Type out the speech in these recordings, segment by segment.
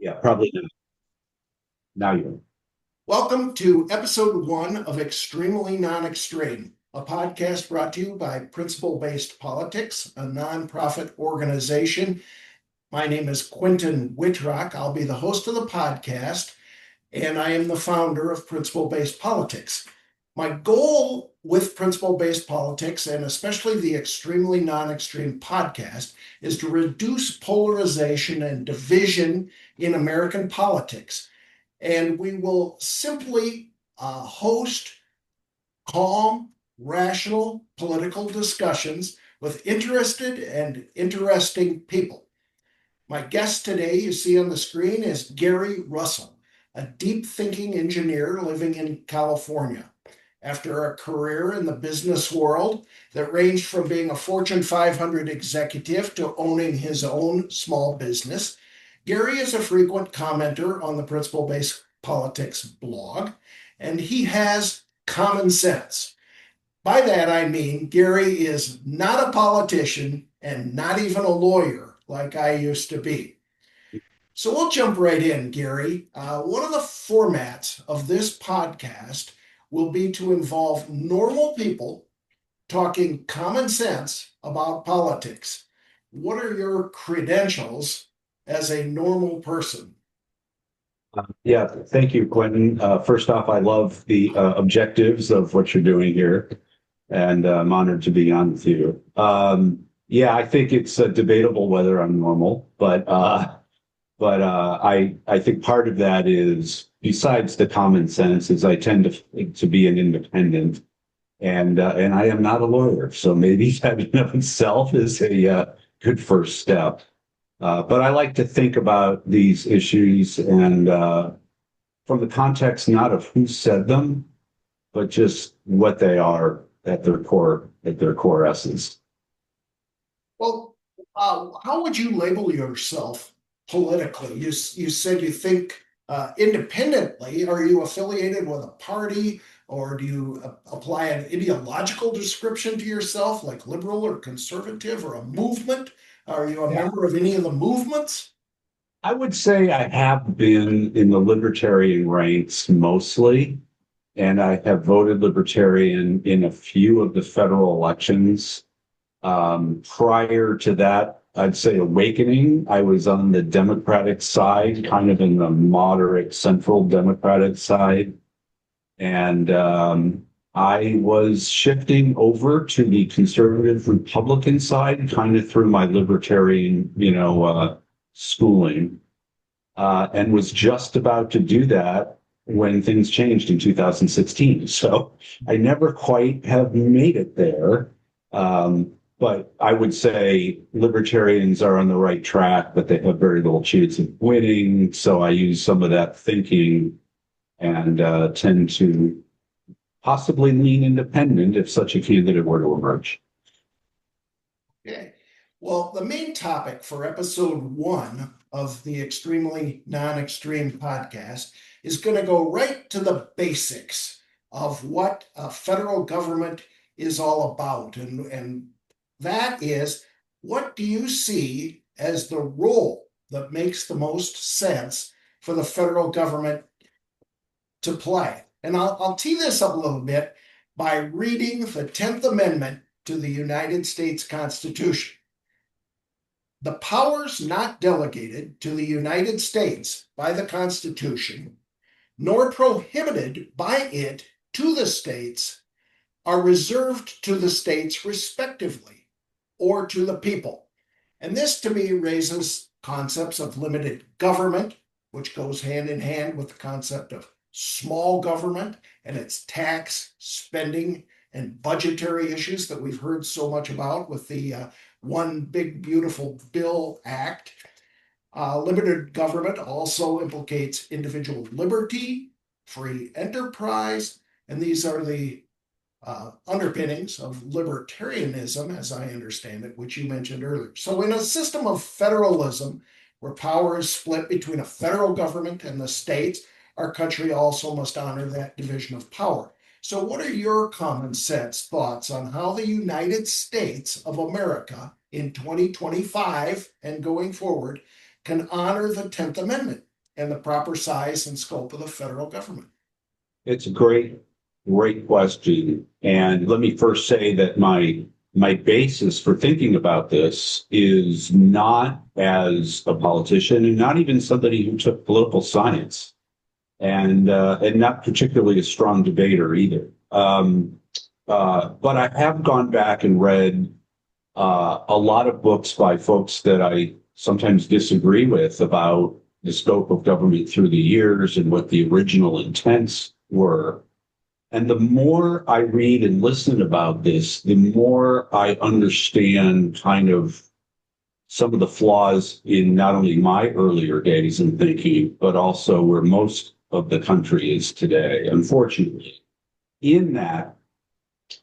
Yeah, probably not. Now you. Welcome to episode one of Extremely Non-Extreme, a podcast brought to you by Principle-Based Politics, a nonprofit organization. My name is Quentin Wittrock. I'll be the host of the podcast, and I am the founder of Principle-Based Politics. My goal with Principle-Based Politics, and especially the Extremely Non-Extreme podcast, is to reduce polarization and division in American politics. And we will simply host calm, rational political discussions with interested and interesting people. My guest today, you see on the screen, is Gary Russell, a deep thinking engineer living in California. After a career in the business world that ranged from being a Fortune 500 executive to owning his own small business, Gary is a frequent commenter on the Principle Based Politics blog, and he has common sense. By that, I mean Gary is not a politician and not even a lawyer like I used to be. So we'll jump right in, Gary. One of the formats of this podcast will be to involve normal people talking common sense about politics. What are your credentials as a normal person? Yeah, thank you, Quentin. First off, I love the objectives of what you're doing here, and I'm honored to be on with you. Yeah, I think it's debatable whether I'm normal, but I think part of that is, besides the common sense, is I tend to be an independent, and I am not a lawyer, so maybe that in of itself is a good first step. But I like to think about these issues and from the context not of who said them, but just what they are at their core essence. Well, how would you label yourself politically? You said you think independently. Are you affiliated with a party, or do you apply an ideological description to yourself, like liberal or conservative, or a movement? Are you a Yeah. member of any of the movements? I would say I have been in the libertarian ranks mostly, and I have voted libertarian in a few of the federal elections. Prior to that, I'd say awakening, I was on the Democratic side, kind of in the moderate central Democratic side. And I was shifting over to the conservative Republican side, kind of through my libertarian, schooling, and was just about to do that when things changed in 2016. So I never quite have made it there. But I would say libertarians are on the right track, but they have very little chance of winning. So I use some of that thinking and tend to possibly lean independent if such a candidate were to emerge. Okay. Well, the main topic for episode one of the Extremely Non-Extreme podcast is going to go right to the basics of what a federal government is all about. And that is, what do you see as the role that makes the most sense for the federal government to play? And I'll tee this up a little bit by reading the 10th Amendment to the United States Constitution. The powers not delegated to the United States by the Constitution, nor prohibited by it to the states, are reserved to the states respectively, or to the people. And this to me raises concepts of limited government, which goes hand in hand with the concept of small government and its tax, spending, and budgetary issues that we've heard so much about with the One Big Beautiful Bill Act. Limited government also implicates individual liberty, free enterprise, and these are the underpinnings of libertarianism, as I understand it, which you mentioned earlier. So, in a system of federalism, where power is split between a federal government and the states, our country also must honor that division of power. So, what are your common sense thoughts on how the United States of America in 2025 and going forward can honor the 10th Amendment? and the proper size and scope of the federal government? It's a great question. And let me first say that my basis for thinking about this is not as a politician and not even somebody who took political science, and not particularly a strong debater either. But I have gone back and read a lot of books by folks that I sometimes disagree with about the scope of government through the years and what the original intents were. And the more I read and listen about this, the more I understand kind of some of the flaws in not only my earlier days in thinking, but also where most of the country is today, unfortunately. In that,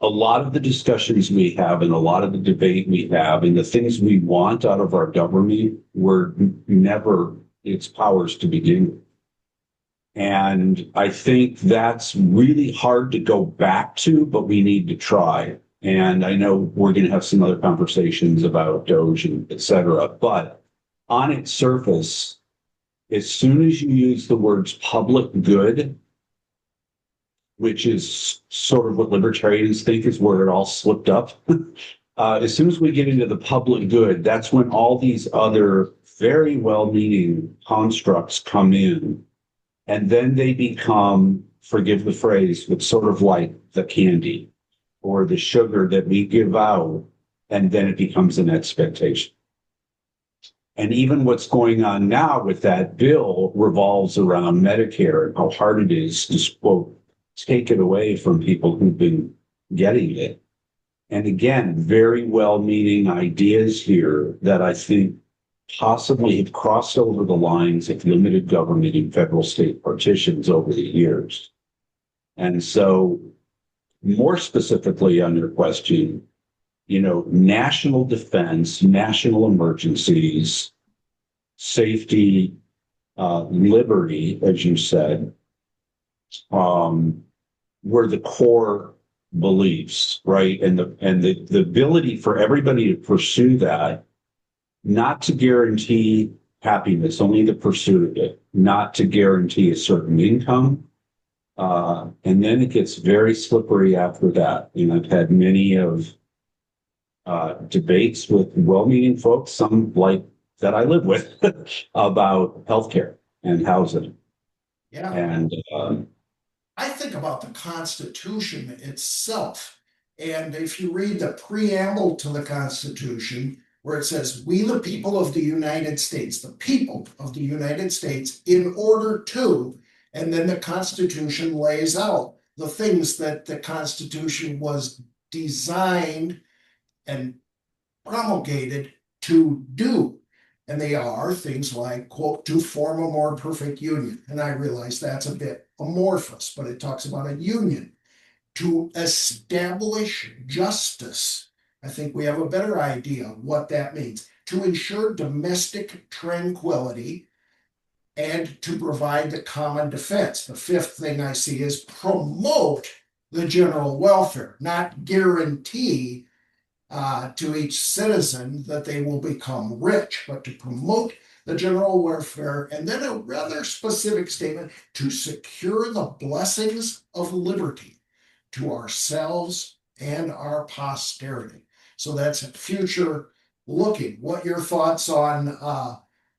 a lot of the discussions we have and a lot of the debate we have and the things we want out of our government were never its powers to begin with. And I think that's really hard to go back to, but we need to try. And I know we're going to have some other conversations about Doge and et cetera, but on its surface, as soon as you use the words public good, which is sort of what libertarians think is where it all slipped up. As soon as we get into the public good, that's when all these other very well-meaning constructs come in. And then they become, forgive the phrase, but sort of like the candy or the sugar that we give out, and then it becomes an expectation. And even what's going on now with that bill revolves around Medicare and how hard it is to, quote, take it away from people who've been getting it. And again, very well-meaning ideas here that I think possibly have crossed over the lines of limited government and federal state partitions over the years. And so more specifically on your question, national defense, national emergencies, safety, liberty, as you said, were the core beliefs, right? And the ability for everybody to pursue that, not to guarantee happiness, only the pursuit of it, not to guarantee a certain income. And then it gets very slippery after that. I've had many of debates with well-meaning folks, some like that I live with, about healthcare and housing. Yeah. And I think about the Constitution itself. And if you read the preamble to the Constitution, where it says, "We, the people of the United States," the people of the United States, in order to, and then the Constitution lays out the things that the Constitution was designed and promulgated to do. And they are things like, quote, "to form a more perfect union." And I realize that's a bit amorphous, but it talks about a union. "To establish justice." I think we have a better idea of what that means. "To ensure domestic tranquility and to provide the common defense." The fifth thing I see is promote the general welfare, not guarantee to each citizen that they will become rich, but to promote the general welfare. And then a rather specific statement: "to secure the blessings of liberty to ourselves and our posterity." So that's future looking. What your thoughts on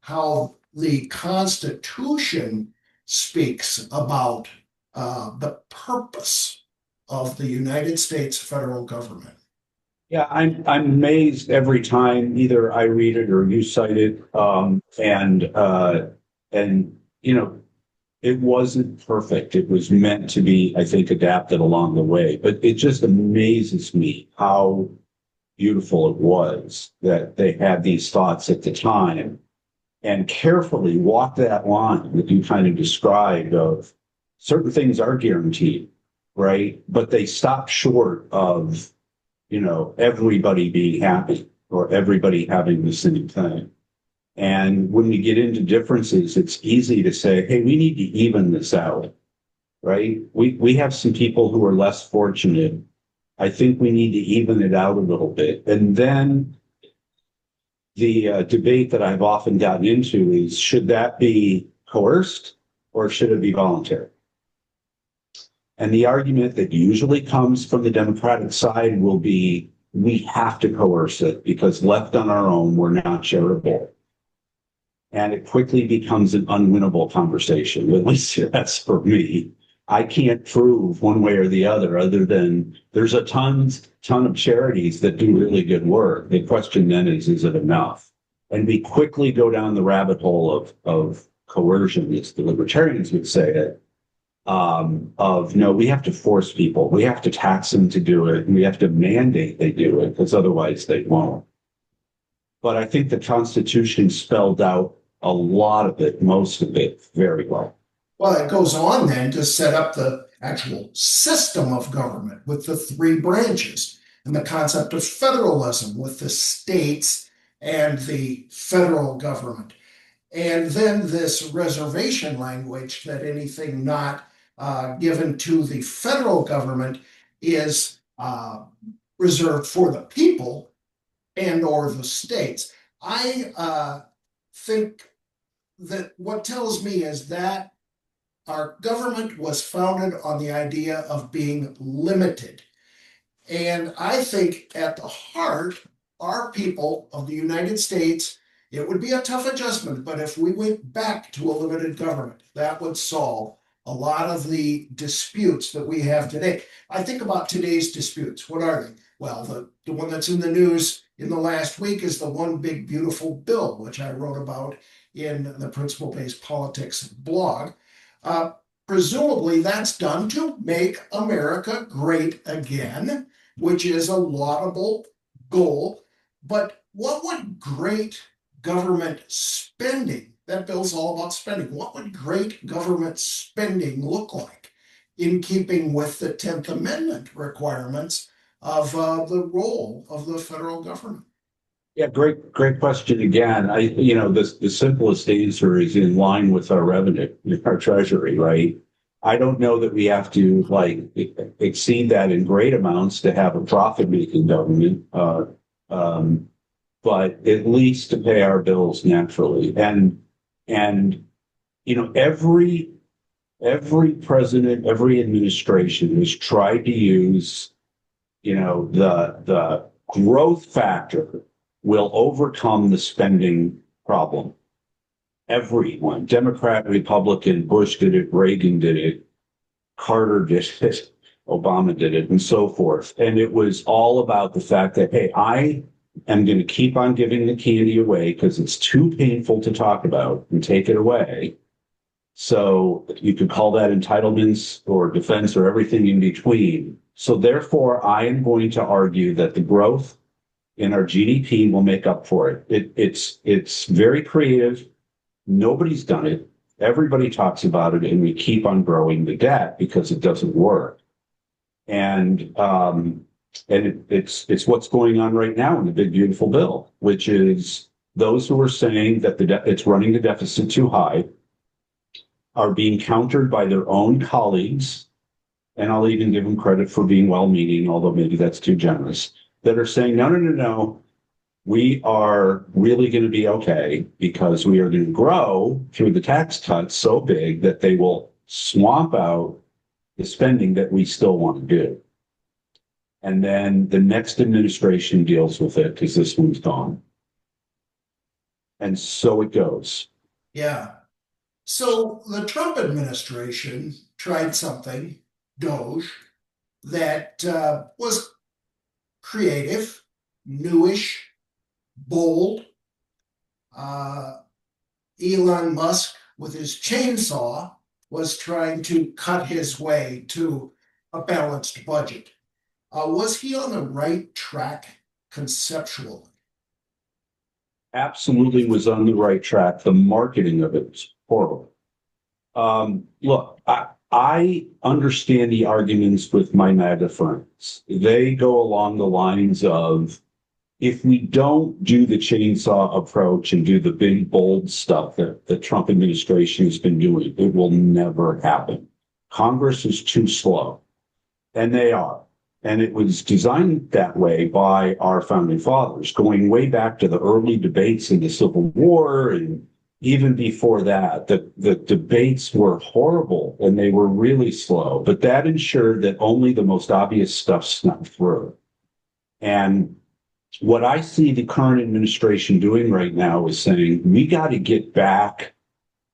how the Constitution speaks about the purpose of the United States federal government? Yeah, I'm amazed every time either I read it or you cite it. And it wasn't perfect. It was meant to be, I think, adapted along the way. But it just amazes me how beautiful it was that they had these thoughts at the time and carefully walked that line that you kind of described of certain things are guaranteed, right? But they stop short of everybody being happy or everybody having the same thing. And when we get into differences, it's easy to say, hey, we need to even this out, right? We have some people who are less fortunate. I think we need to even it out a little bit. And then the debate that I've often gotten into is, should that be coerced or should it be voluntary? And the argument that usually comes from the Democratic side will be, we have to coerce it because left on our own, we're not charitable. And it quickly becomes an unwinnable conversation. At least that's for me. I can't prove one way or the other than there's a ton of charities that do really good work. The question then is it enough? And we quickly go down the rabbit hole of coercion, as the libertarians would say it, of no, we have to force people. We have to tax them to do it. And we have to mandate they do it because otherwise they won't. But I think the Constitution spelled out a lot of it, most of it, very well. Well, it goes on then to set up the actual system of government with the three branches and the concept of federalism with the states and the federal government. And then this reservation language that anything not given to the federal government is reserved for the people and or the states. I think that what tells me is that our government was founded on the idea of being limited. And I think at the heart, our people of the United States, it would be a tough adjustment, but if we went back to a limited government, that would solve a lot of the disputes that we have today. I think about today's disputes. What are they? Well, the one that's in the news in the last week is the One Big Beautiful Bill, which I wrote about in the Principle-Based Politics blog. Presumably that's done to make America great again, which is a laudable goal. But what would great government spending, that bill's all about spending, what would great government spending look like in keeping with the 10th Amendment requirements of the role of the federal government? Yeah, great question again. The simplest answer is in line with our revenue, our treasury, right? I don't know that we have to exceed that in great amounts to have a profit-making government, but at least to pay our bills naturally. And every president, every administration has tried to use, the growth factor will overcome the spending problem. Everyone, Democrat, Republican, Bush did it, Reagan did it, Carter did it, Obama did it, and so forth. And it was all about the fact that, hey, I am going to keep on giving the candy away because it's too painful to talk about and take it away. So you could call that entitlements or defense or everything in between. So therefore, I am going to argue that the growth in our GDP will make up for it. It's very creative. Nobody's done it. Everybody talks about it, and we keep on growing the debt because it doesn't work. And it's what's going on right now in the Big Beautiful Bill, which is those who are saying that it's running the deficit too high are being countered by their own colleagues, and I'll even give them credit for being well-meaning, although maybe that's too generous, that are saying, no, we are really going to be okay because we are going to grow through the tax cuts so big that they will swamp out the spending that we still want to do. And then the next administration deals with it because this one's gone. And so it goes. Yeah. So the Trump administration tried something, Doge, that was creative, newish, bold. Elon Musk, with his chainsaw, was trying to cut his way to a balanced budget. Was he on the right track conceptually? Absolutely was on the right track. The marketing of it was horrible. Look, I understand the arguments with my MAGA friends. They go along the lines of, if we don't do the chainsaw approach and do the big, bold stuff that the Trump administration has been doing, it will never happen. Congress is too slow, and they are. And it was designed that way by our founding fathers, going way back to the early debates in the Civil War and, even before that, the debates were horrible and they were really slow, but that ensured that only the most obvious stuff snuck through. And what I see the current administration doing right now is saying, we got to get back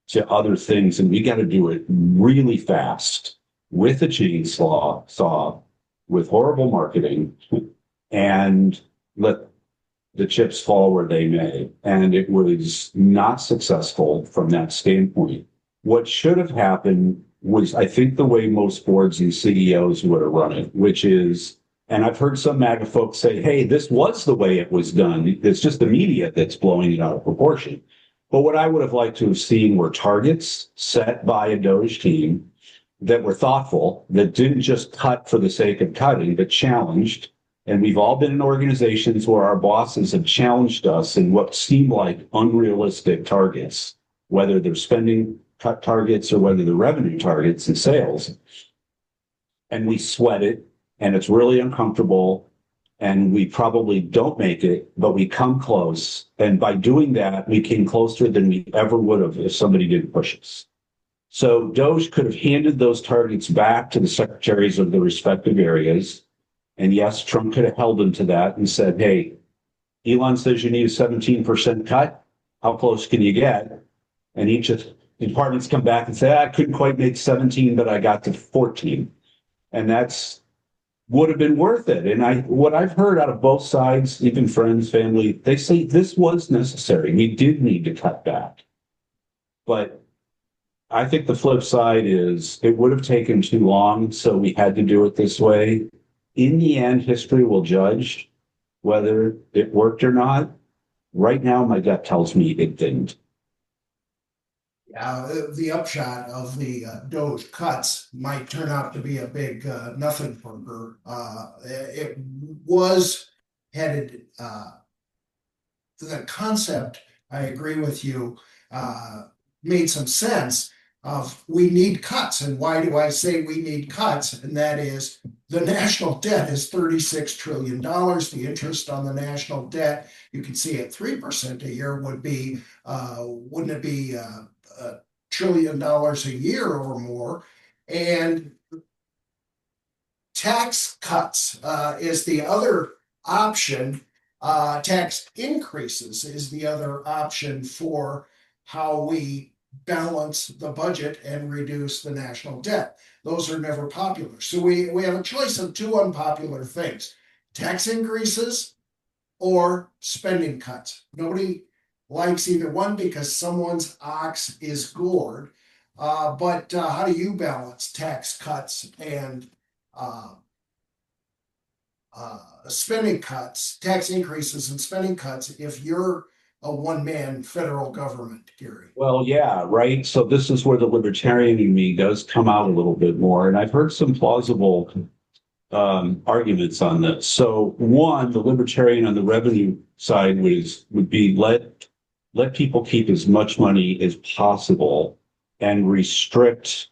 to other things and we got to do it really fast with a chainsaw, with horrible marketing, and let the chips fall where they may. And it was not successful from that standpoint. What should have happened was, I think, the way most boards and CEOs would have run it, which is, and I've heard some MAGA folks say, hey, this was the way it was done. It's just the media that's blowing it out of proportion. But what I would have liked to have seen were targets set by a Doge team that were thoughtful, that didn't just cut for the sake of cutting, but challenged. And we've all been in organizations where our bosses have challenged us in what seem like unrealistic targets, whether they're spending cut targets or whether they're revenue targets and sales. And we sweat it, and it's really uncomfortable, and we probably don't make it, but we come close. And by doing that, we came closer than we ever would have if somebody didn't push us. So Doge could have handed those targets back to the secretaries of the respective areas. And yes, Trump could have held them to that and said, hey, Elon says you need a 17% cut. How close can you get? And each of the departments come back and say, I couldn't quite make 17, but I got to 14. And that's would have been worth it. And what I've heard out of both sides, even friends, family, they say this was necessary. We did need to cut back. But I think the flip side is it would have taken too long, so we had to do it this way. In the end, history will judge whether it worked or not. Right now, my gut tells me it didn't. Yeah, the upshot of the Doge cuts might turn out to be a big nothing burger. It was headed, the concept, I agree with you, made some sense of we need cuts. And why do I say we need cuts? And that is the national debt is $36 trillion. The interest on the national debt, you can see at 3% a year would be, wouldn't it be $1 trillion a year or more? And tax cuts is the other option. Tax increases is the other option for how we balance the budget and reduce the national debt. Those are never popular. So we have a choice of two unpopular things: tax increases or spending cuts. Nobody likes either one because someone's ox is gored. But how do you balance tax cuts and spending cuts, tax increases and spending cuts if you're a one-man federal government, Gary? Well, yeah, right. So this is where the libertarian in me does come out a little bit more. And I've heard some plausible arguments on this. So one, the libertarian on the revenue side would be let people keep as much money as possible and restrict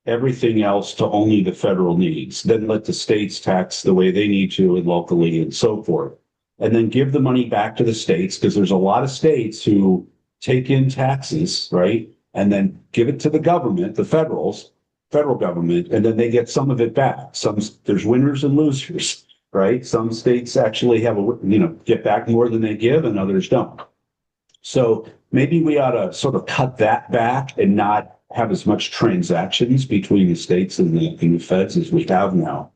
everything else to only the federal needs. Then let the states tax the way they need to and locally and so forth. And then give the money back to the states, because there's a lot of states who take in taxes, right? And then give it to the government, the federal government, and then they get some of it back. There's winners and losers, right? Some states actually have get back more than they give, and others don't. So maybe we ought to sort of cut that back and not have as much transactions between the states and the feds as we have now.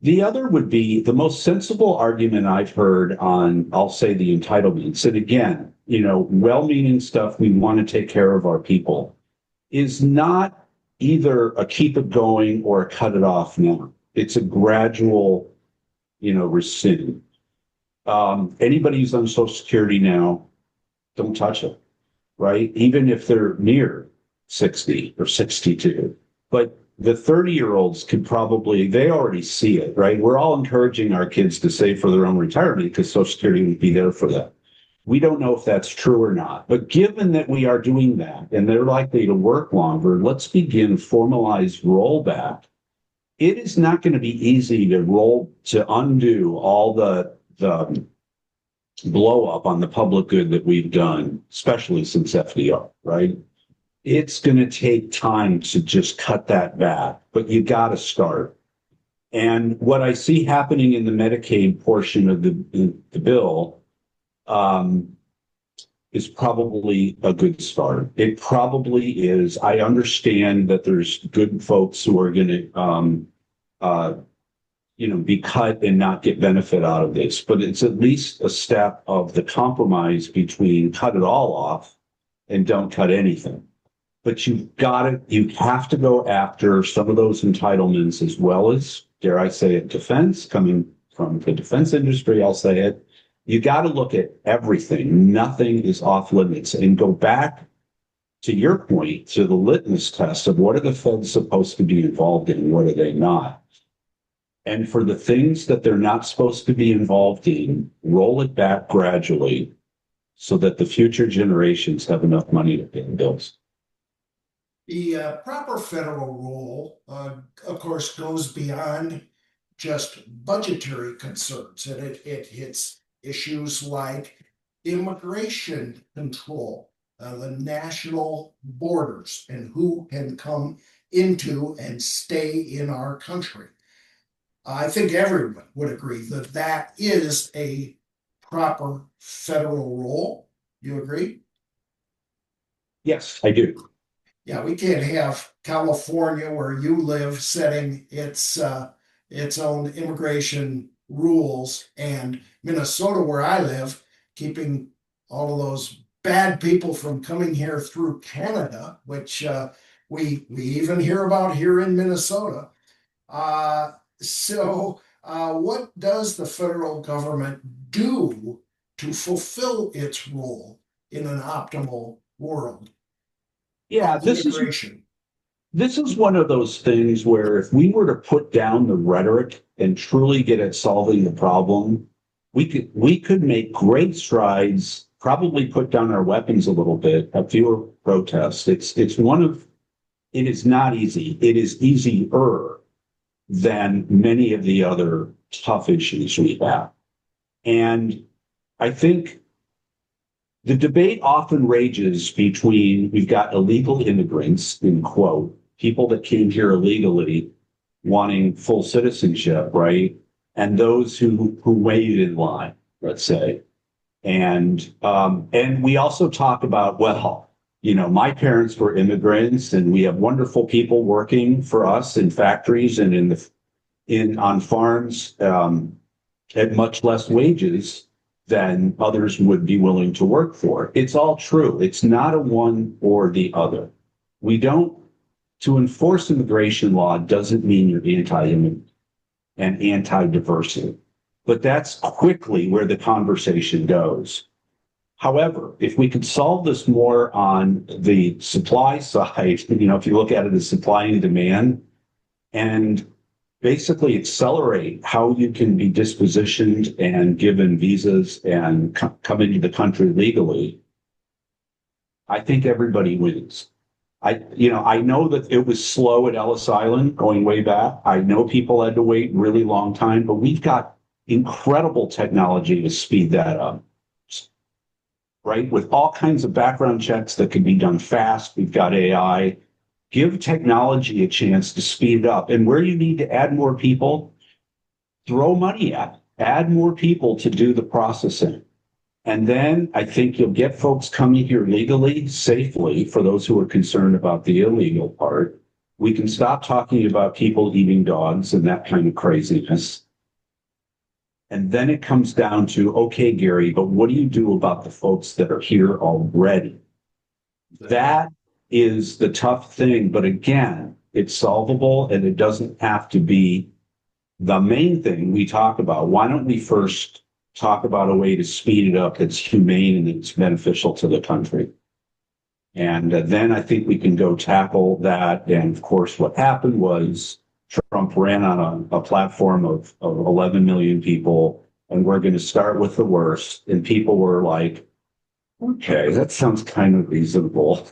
The other would be the most sensible argument I've heard on, I'll say, the entitlements. And again, well-meaning stuff, we want to take care of our people, is not either a keep it going or a cut it off now. It's a gradual, rescind. Anybody who's on Social Security now, don't touch it, right? Even if they're near 60 or 62. But the 30-year-olds could they already see it, right? We're all encouraging our kids to save for their own retirement because Social Security would be there for them. We don't know if that's true or not. But given that we are doing that and they're likely to work longer, let's begin formalized rollback. It is not going to be easy to undo all the blow up on the public good that we've done, especially since FDR, right? It's going to take time to just cut that back, but you got to start. And what I see happening in the Medicaid portion of the bill is probably a good start. It probably is. I understand that there's good folks who are going to, be cut and not get benefit out of this, but it's at least a step of the compromise between cut it all off and don't cut anything. But you have to go after some of those entitlements as well as, dare I say it, defense, coming from the defense industry, I'll say it. You got to look at everything. Nothing is off limits, and go back to your point, to the litmus test of what are the feds supposed to be involved in and what are they not. And for the things that they're not supposed to be involved in, roll it back gradually so that the future generations have enough money to pay the bills. The proper federal role, of course, goes beyond just budgetary concerns, and it hits issues like immigration control, the national borders, and who can come into and stay in our country. I think everyone would agree that that is a proper federal role. You agree? Yes, I do. Yeah, we can't have California, where you live, setting its own immigration rules, and Minnesota, where I live, keeping all of those bad people from coming here through Canada, which we even hear about here in Minnesota. What does the federal government do to fulfill its role in an optimal world Yeah, of immigration? this is one of those things where if we were to put down the rhetoric and truly get at solving the problem, we could make great strides, probably put down our weapons a little bit, have fewer protests. It is not easy. It is easier than many of the other tough issues we have. And I think the debate often rages between, we've got illegal immigrants, in quote, people that came here illegally wanting full citizenship, right? And those who waited in line, let's say. And we also talk about, well, my parents were immigrants, and we have wonderful people working for us in factories and on farms at much less wages than others would be willing to work for. It's all true. It's not a one or the other. To enforce immigration law doesn't mean you're anti-immigrant and anti-diversity, but that's quickly where the conversation goes. However, if we could solve this more on the supply side, if you look at it as supply and demand, and basically accelerate how you can be dispositioned and given visas and come into the country legally, I think everybody wins. I know that it was slow at Ellis Island going way back. I know people had to wait a really long time, but we've got incredible technology to speed that up, right? With all kinds of background checks that can be done fast. We've got AI. Give technology a chance to speed it up. And where you need to add more people, throw money at it. Add more people to do the processing. And then I think you'll get folks coming here legally, safely, for those who are concerned about the illegal part. We can stop talking about people eating dogs and that kind of craziness. And then it comes down to, okay, Gary, but what do you do about the folks that are here already? That is the tough thing. But again, it's solvable, and it doesn't have to be the main thing we talk about. Why don't we first talk about a way to speed it up that's humane and that's beneficial to the country? And then I think we can go tackle that. And of course, what happened was Trump ran on a platform of 11 million people, and we're going to start with the worst. And people were like, okay, that sounds kind of reasonable,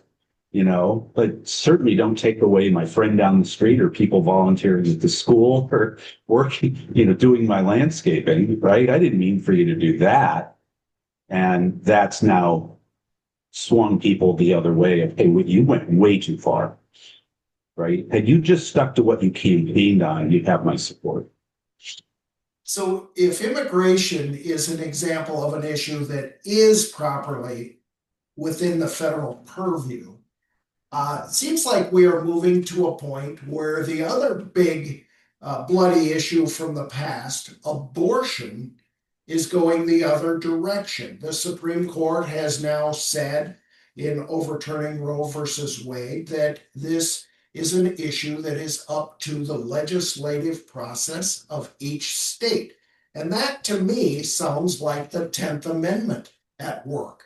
but certainly don't take away my friend down the street or people volunteering at the school or working, doing my landscaping, right? I didn't mean for you to do that. And that's now swung people the other way of, hey, you went way too far, right? Had you just stuck to what you campaigned on, you'd have my support. So if immigration is an example of an issue that is properly within the federal purview, it seems like we are moving to a point where the other big bloody issue from the past, abortion, is going the other direction. The Supreme Court has now said in overturning Roe versus Wade that this is an issue that is up to the legislative process of each state. And that to me sounds like the 10th Amendment at work.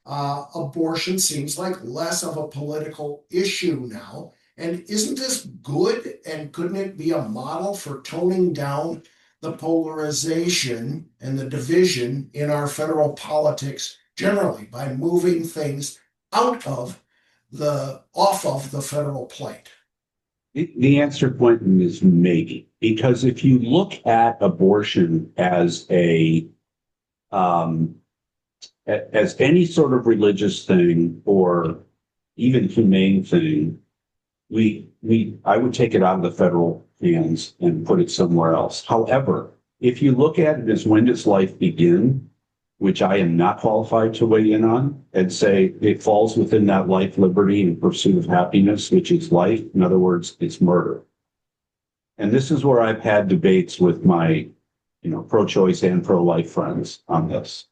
Abortion seems like less of a political issue now. And isn't this good? And couldn't it be a model for toning down the polarization and the division in our federal politics generally by moving things off of the federal plate? The answer, Quentin, is maybe, because if you look at abortion as as any sort of religious thing or even humane thing, I would take it out of the federal hands and put it somewhere else. However, if you look at it as when does life begin, which I am not qualified to weigh in on, and say it falls within that life, liberty, and pursuit of happiness, which is life. In other words, it's murder. And this is where I've had debates with my, pro-choice and pro-life friends on this.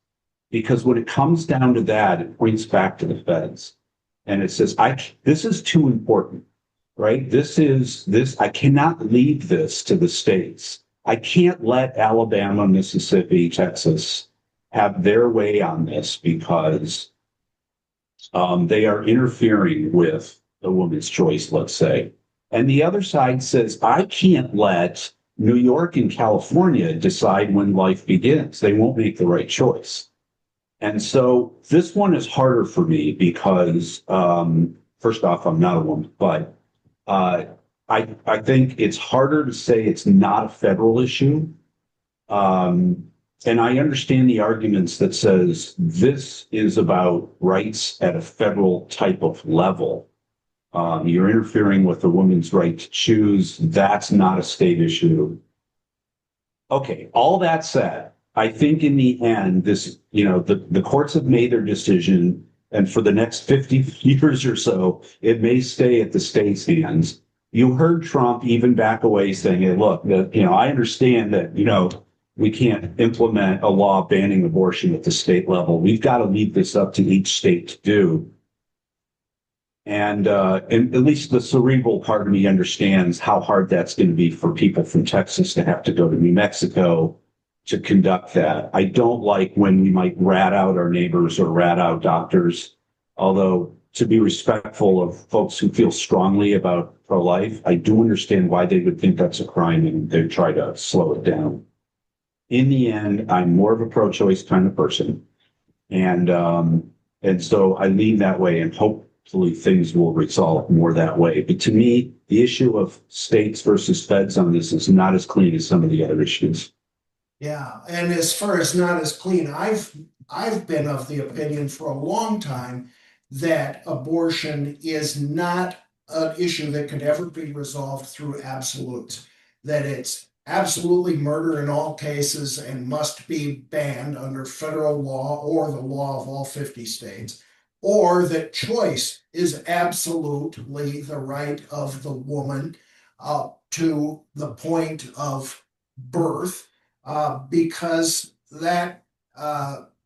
Because when it comes down to that, it points back to the feds. And it says, this is too important, right? I cannot leave this to the states. I can't let Alabama, Mississippi, Texas have their way on this because they are interfering with the woman's choice, let's say. And the other side says, I can't let New York and California decide when life begins. They won't make the right choice. And so this one is harder for me because, first off, I'm not a woman, but I think it's harder to say it's not a federal issue. And I understand the arguments that says this is about rights at a federal type of level. You're interfering with a woman's right to choose. That's not a state issue. Okay, all that said, I think in the end, the courts have made their decision, and for the next 50 years or so, it may stay at the state's hands. You heard Trump even back away saying, hey, look, I understand that, we can't implement a law banning abortion at the state level. We've got to leave this up to each state to do. And at least the cerebral part of me understands how hard that's going to be for people from Texas to have to go to New Mexico to conduct that. I don't like when we might rat out our neighbors or rat out doctors, although to be respectful of folks who feel strongly about pro-life, I do understand why they would think that's a crime and they try to slow it down. In the end, I'm more of a pro-choice kind of person. And so I lean that way and hopefully things will resolve more that way. But to me, the issue of states versus feds on this is not as clean as some of the other issues. Yeah, and as far as not as clean, I've been of the opinion for a long time that abortion is not an issue that could ever be resolved through absolutes, that it's absolutely murder in all cases and must be banned under federal law or the law of all 50 states, or that choice is absolutely the right of the woman to the point of birth, because that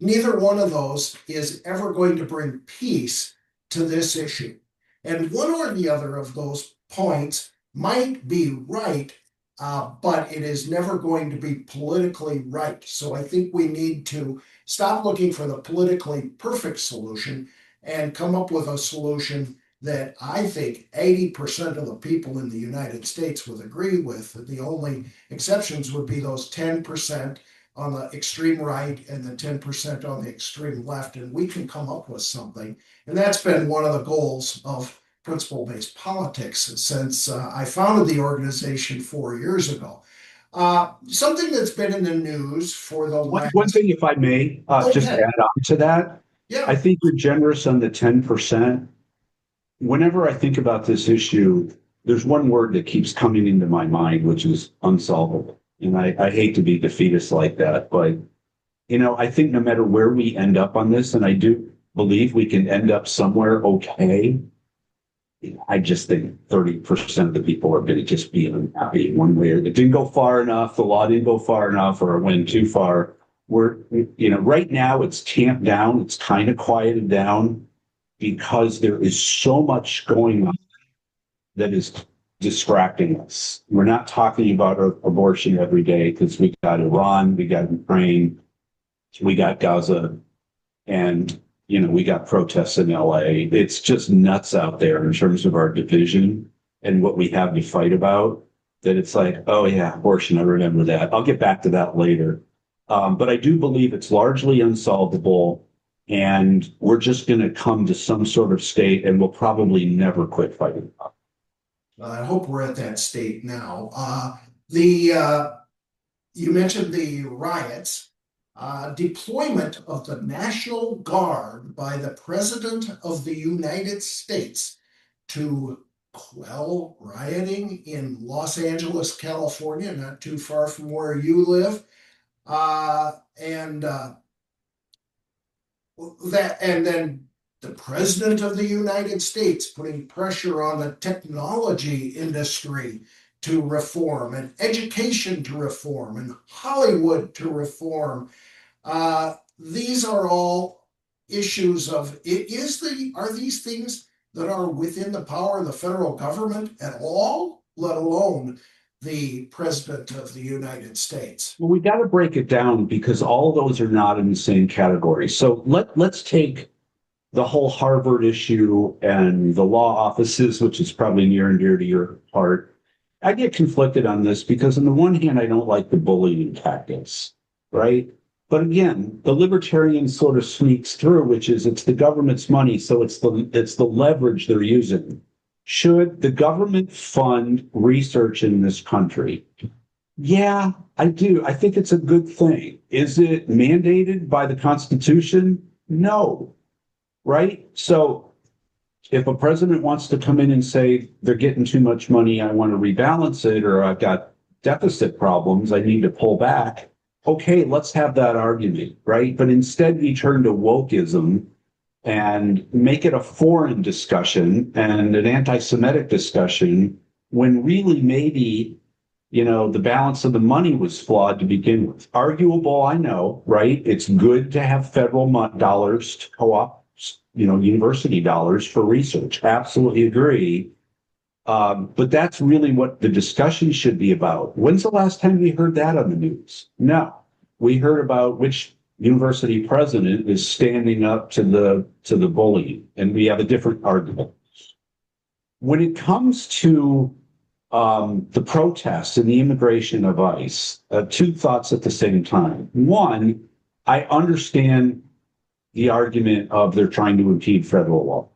neither one of those is ever going to bring peace to this issue. And one or the other of those points might be right, but it is never going to be politically right. So I think we need to stop looking for the politically perfect solution and come up with a solution that I think 80% of the people in the United States would agree with. The only exceptions would be those 10% on the extreme right and the 10% on the extreme left, and we can come up with something. And that's been one of the goals of principle-based politics since I founded the organization 4 years ago. Something that's been in the news for the One last. thing, if I may, just Okay, add on to that, I yeah. think you're generous on the 10%. Whenever I think about this issue, there's one word that keeps coming into my mind, which is unsolvable. And I hate to be defeatist like that, but I think no matter where we end up on this, and I do believe we can end up somewhere okay, I just think 30% of the people are going to just be unhappy one way or it didn't go far enough, the law didn't go far enough, or it went too far. Right now it's tamped down, it's kind of quieted down because there is so much going on that is distracting us. We're not talking about abortion every day because we got Iran, we got Ukraine, we got Gaza, and we got protests in LA. It's just nuts out there in terms of our division and what we have to fight about. That it's like, oh yeah, abortion, I remember that. I'll get back to that later. But I do believe it's largely unsolvable, and we're just going to come to some sort of state, and we'll probably never quit fighting. I hope we're at that state now. The You mentioned the riots. Deployment of the National Guard by the President of the United States to quell rioting in Los Angeles, California, not too far from where you live. And and then the President of the United States putting pressure on the technology industry to reform, and education to reform, and Hollywood to reform. These are all issues of are these things that are within the power of the federal government at all, let alone the President of the United States? Well, we got to break it down because all those are not in the same category. So let's take the whole Harvard issue and the law offices, which is probably near and dear to your heart. I get conflicted on this because on the one hand, I don't like the bullying tactics, right? But again, the libertarian sort of sneaks through, which is it's the government's money, so it's the leverage they're using. Should the government fund research in this country? Yeah, I do. I think it's a good thing. Is it mandated by the Constitution? No, right? So if a president wants to come in and say they're getting too much money, I want to rebalance it, or I've got deficit problems, I need to pull back. Okay, let's have that argument, right? But instead, we turn to wokeism and make it a foreign discussion and an anti-Semitic discussion when really maybe the balance of the money was flawed to begin with. Arguable, I know, right? It's good to have federal dollars to co-op, university dollars for research. Absolutely agree. But that's really what the discussion should be about. When's the last time we heard that on the news? No. We heard about which university president is standing up to the bullying, and we have a different argument. When it comes to the protests and the immigration of ICE, two thoughts at the same time. One, I understand the argument of they're trying to impede federal law.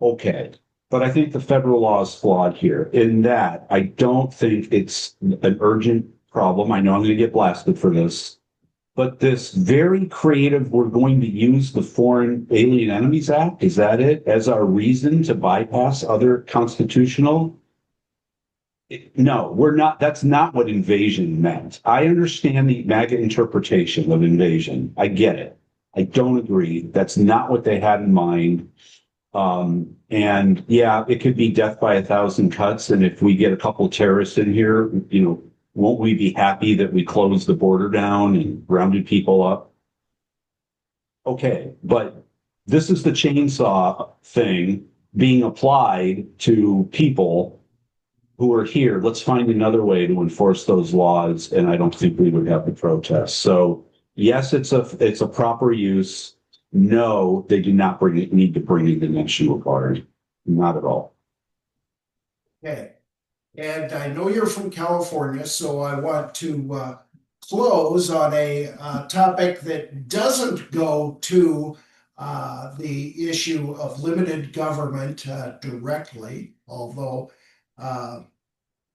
Okay. But I think the federal law is flawed here in that I don't think it's an urgent problem. I know I'm going to get blasted for this, but this very creative, we're going to use the Foreign Alien Enemies Act, is that it, as our reason to bypass other constitutional? No, we're not. That's not what invasion meant. I understand the MAGA interpretation of invasion. I get it. I don't agree. That's not what they had in mind. And yeah, it could be death by 1,000 cuts. And if we get a couple of terrorists in here, won't we be happy that we closed the border down and rounded people up? Okay, but this is the chainsaw thing being applied to people who are here. Let's find another way to enforce those laws, and I don't think we would have the protests. So yes, it's a proper use. No, they do not need to bring in the National Guard. Not at all. Okay. And I know you're from California, so I want to close on a topic that doesn't go to the issue of limited government directly, although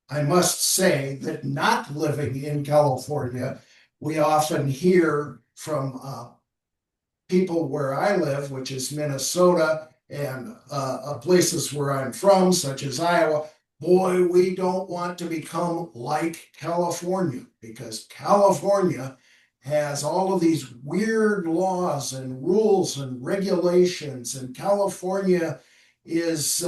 I must say that not living in California, we often hear from people where I live, which is Minnesota, and places where I'm from, such as Iowa. Boy, we don't want to become like California because California has all of these weird laws and rules and regulations, and California is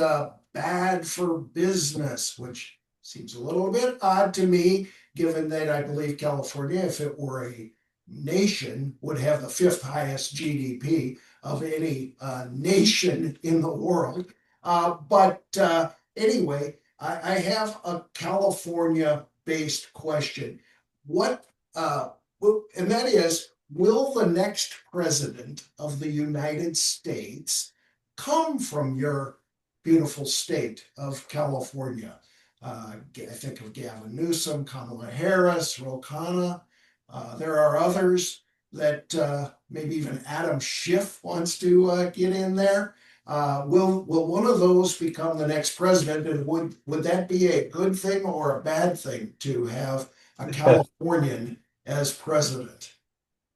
bad for business, which seems a little bit odd to me, given that I believe California, if it were a nation, would have the fifth highest GDP of any nation in the world. But anyway, I have a California based question. What, and that is, will the next president of the United States come from your beautiful state of California? I think of Gavin Newsom, Kamala Harris, Ro Khanna. There are others that maybe even Adam Schiff wants to get in there. Will one of those become the next president? And would that be a good thing or a bad thing to have a Californian as president?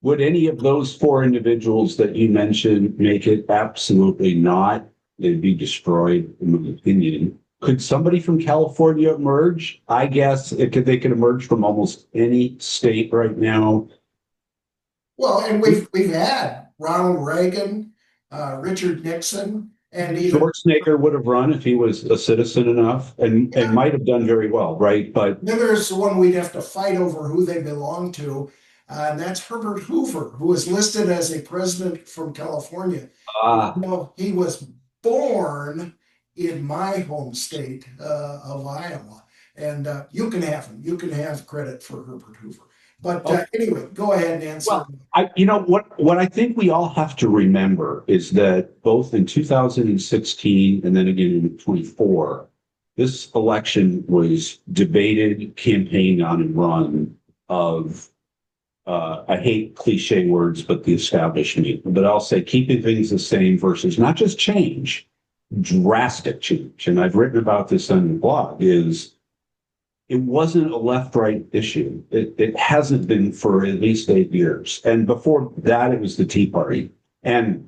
Would any of those four individuals that you mentioned make it? Absolutely not. They'd be destroyed, in my opinion. Could somebody from California emerge? I guess they could emerge from almost any state right now. Well, and we've had Ronald Reagan, Richard Nixon, and even Schwarzenegger would have run if he was a citizen enough and yeah, might have done very well, right? But then there's the one we'd have to fight over who they belong to, and that's Herbert Hoover, who was listed as a president from California. ah, Well, he was born in my home state of Iowa, and you can have him. You can have credit for Herbert Hoover. But oh, anyway, go ahead and answer. well, what I think we all have to remember is that both in 2016 and then again in 24, this election was debated, campaigned on, and run of I hate cliche words, but the establishment. But I'll say keeping things the same versus not just change, drastic change. And I've written about this on the blog. Is it wasn't a left-right issue. It hasn't been for at least 8 years. And before that, it was the Tea Party. And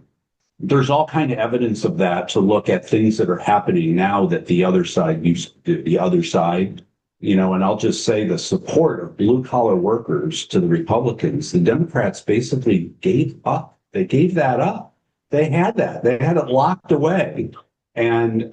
there's all kind of evidence of that to look at things that are happening now that the other side used to do, the other side, and I'll just say the support of blue collar workers to the Republicans, the Democrats basically gave up. They gave that up. They had that. They had it locked away. And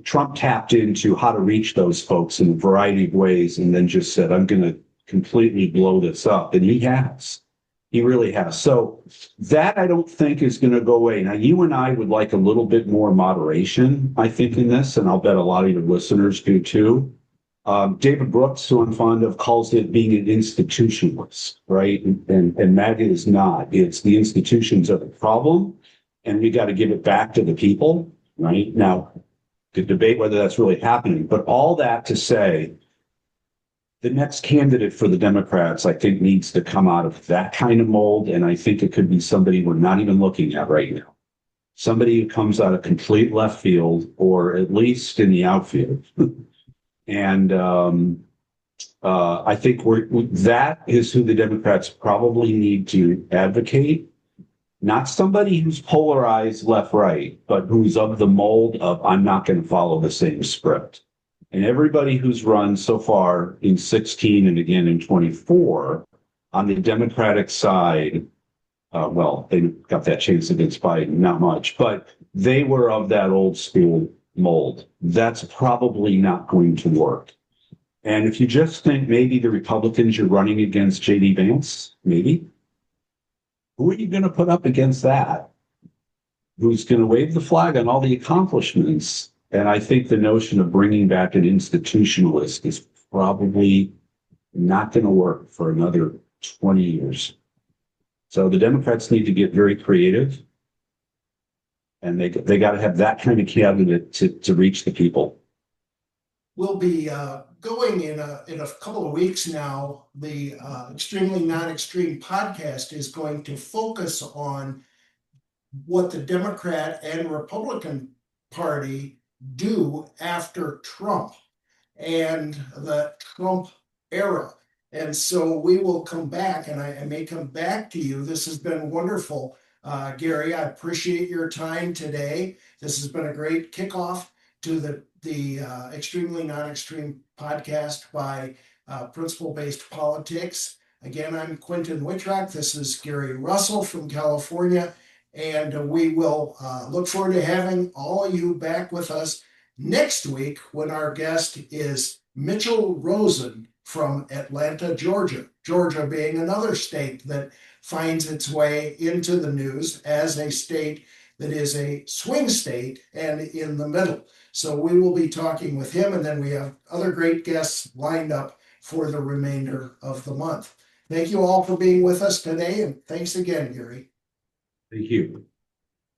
Trump tapped into how to reach those folks in a variety of ways and then just said, I'm going to completely blow this up. And he has. He really has. So that I don't think is going to go away. Now, you and I would like a little bit more moderation, I think, in this, and I'll bet a lot of your listeners do too. David Brooks, who I'm fond of, calls it being an institutionalist, right? And MAGA is not. It's the institutions are the problem, and we got to give it back to the people, right? Now, to debate whether that's really happening, but all that to say, the next candidate for the Democrats, I think, needs to come out of that kind of mold. And I think it could be somebody we're not even looking at right now. Somebody who comes out of complete left field or at least in the outfield. And I think that is who the Democrats probably need to advocate. Not somebody who's polarized left-right, but who's of the mold of I'm not going to follow the same script. And everybody who's run so far in 16 and again in 24 on the Democratic side, well, they got that chance against Biden, not much, but they were of that old school mold. That's probably not going to work. And if you just think maybe the Republicans you're running against J.D. Vance, maybe, who are you going to put up against that? Who's going to wave the flag on all the accomplishments? And I think the notion of bringing back an institutionalist is probably not going to work for another 20 years. So the Democrats need to get very creative, and they got to have that kind of candidate to reach the people. We'll be going in a couple of weeks now. The Extremely Non-Extreme podcast is going to focus on what the Democrat and Republican Party do after Trump. and the Trump era. And so we will come back, and I may come back to you. This has been wonderful, Gary. I appreciate your time today. This has been a great kickoff to the Extremely Non-Extreme podcast by Principle-Based Politics. Again, I'm Quentin Wittrock. This is Gary Russell from California, and we will look forward to having all of you back with us next week when our guest is Mitchell Rosen from Atlanta, Georgia. Georgia being another state that finds its way into the news as a state that is a swing state and in the middle. So we will be talking with him, and then we have other great guests lined up for the remainder of the month. Thank you all for being with us today, and thanks again, Gary. Thank you.